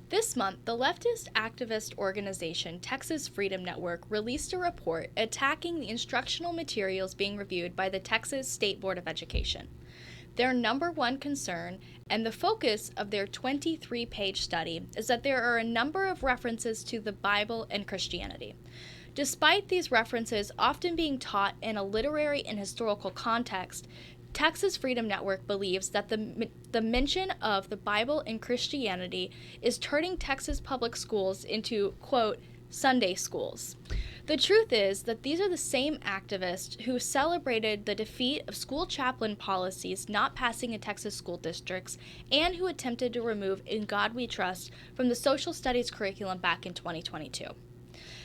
This month, the leftist activist organization Texas Freedom Network released a report attacking the instructional materials being reviewed by the Texas State Board of Education. Their number one concern and the focus of their 23-page study is that there are a number of references to the Bible and Christianity. Despite these references often being taught in a literary and historical context, Texas Freedom Network believes that the mention of the Bible and Christianity is turning Texas public schools into, quote, Sunday schools. The truth is that these are the same activists who celebrated the defeat of school chaplain policies not passing in Texas school districts and who attempted to remove In God We Trust from the social studies curriculum back in 2022.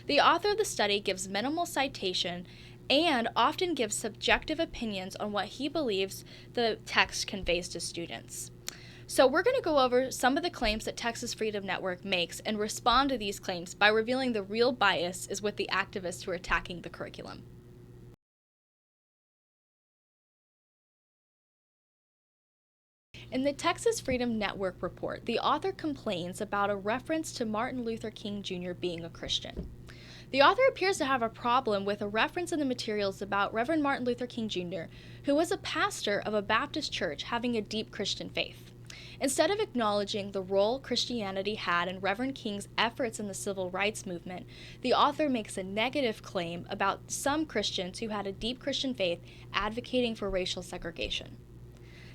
The author of the study gives minimal citation and often gives subjective opinions on what he believes the text conveys to students. So we're going to go over some of the claims that Texas Freedom Network makes and respond to these claims by revealing the real bias is with the activists who are attacking the curriculum. In the Texas Freedom Network report, the author complains about a reference to Martin Luther King Jr. being a Christian. The author appears to have a problem with a reference in the materials about Reverend Martin Luther King Jr., who was a pastor of a Baptist church having a deep Christian faith. Instead of acknowledging the role Christianity had in Reverend King's efforts in the civil rights movement, the author makes a negative claim about some Christians who had a deep Christian faith advocating for racial segregation.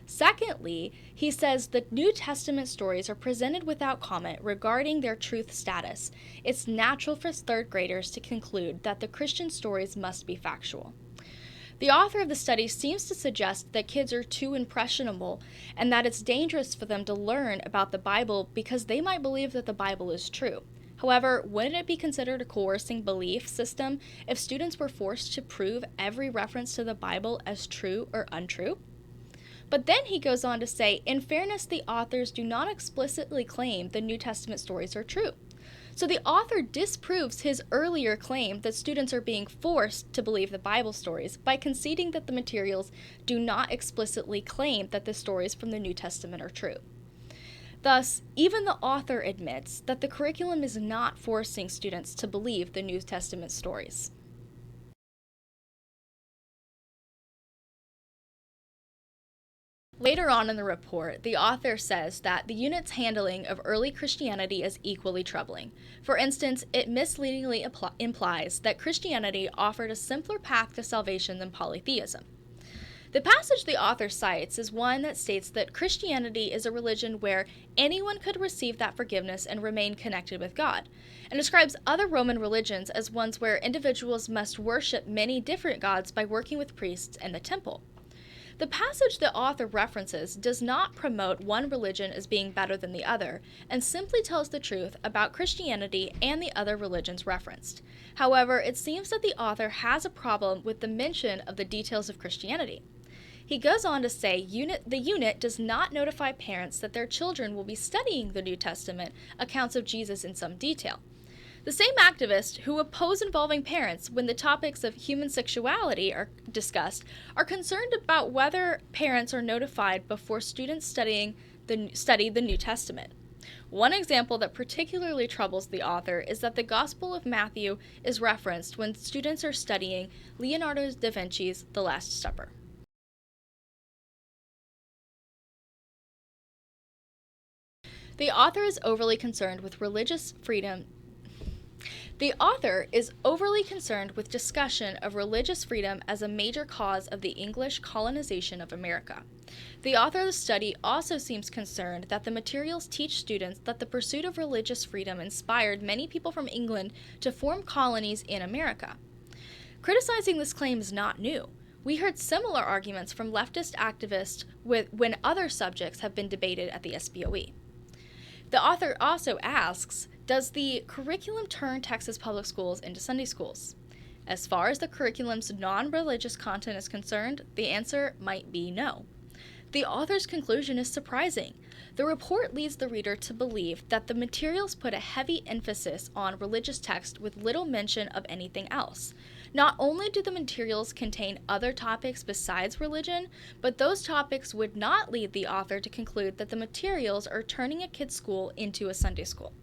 Secondly, he says the New Testament stories are presented without comment regarding their truth status. It's natural for third graders to conclude that the Christian stories must be factual. The author of the study seems to suggest that kids are too impressionable and that it's dangerous for them to learn about the Bible because they might believe that the Bible is true. However, wouldn't it be considered a coercing belief system if students were forced to prove every reference to the Bible as true or untrue? But then he goes on to say, in fairness, the authors do not explicitly claim the New Testament stories are true. So the author disproves his earlier claim that students are being forced to believe the Bible stories by conceding that the materials do not explicitly claim that the stories from the New Testament are true. Thus, even the author admits that the curriculum is not forcing students to believe the New Testament stories. Later on in the report, the author says that the unit's handling of early Christianity is equally troubling. For instance, it misleadingly implies that Christianity offered a simpler path to salvation than polytheism. The passage the author cites is one that states that Christianity is a religion where anyone could receive that forgiveness and remain connected with God, and describes other Roman religions as ones where individuals must worship many different gods by working with priests in the temple. The passage the author references does not promote one religion as being better than the other, and simply tells the truth about Christianity and the other religions referenced. However, it seems that the author has a problem with the mention of the details of Christianity. He goes on to say the unit does not notify parents that their children will be studying the New Testament accounts of Jesus in some detail. The same activists who oppose involving parents when the topics of human sexuality are discussed are concerned about whether parents are notified before students study the New Testament. One example that particularly troubles the author is that the Gospel of Matthew is referenced when students are studying Leonardo da Vinci's The Last Supper. The author is overly concerned with discussion of religious freedom as a major cause of the English colonization of America. The author of the study also seems concerned that the materials teach students that the pursuit of religious freedom inspired many people from England to form colonies in America. Criticizing this claim is not new. We heard similar arguments from leftist activists when other subjects have been debated at the SBOE. The author also asks, does the curriculum turn Texas public schools into Sunday schools? As far as the curriculum's non-religious content is concerned, the answer might be no. The author's conclusion is surprising. The report leads the reader to believe that the materials put a heavy emphasis on religious text with little mention of anything else. Not only do the materials contain other topics besides religion, but those topics would not lead the author to conclude that the materials are turning a kid's school into a Sunday school.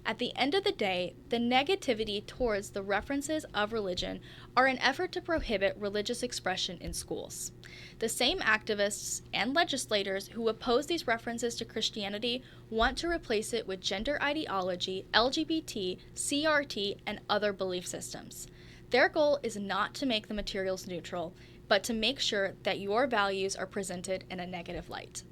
At the end of the day, the negativity towards the references of religion are an effort to prohibit religious expression in schools. The same activists and legislators who oppose these references to Christianity want to replace it with gender ideology, LGBT, CRT, and other belief systems. Their goal is not to make the materials neutral, but to make sure that your values are presented in a negative light.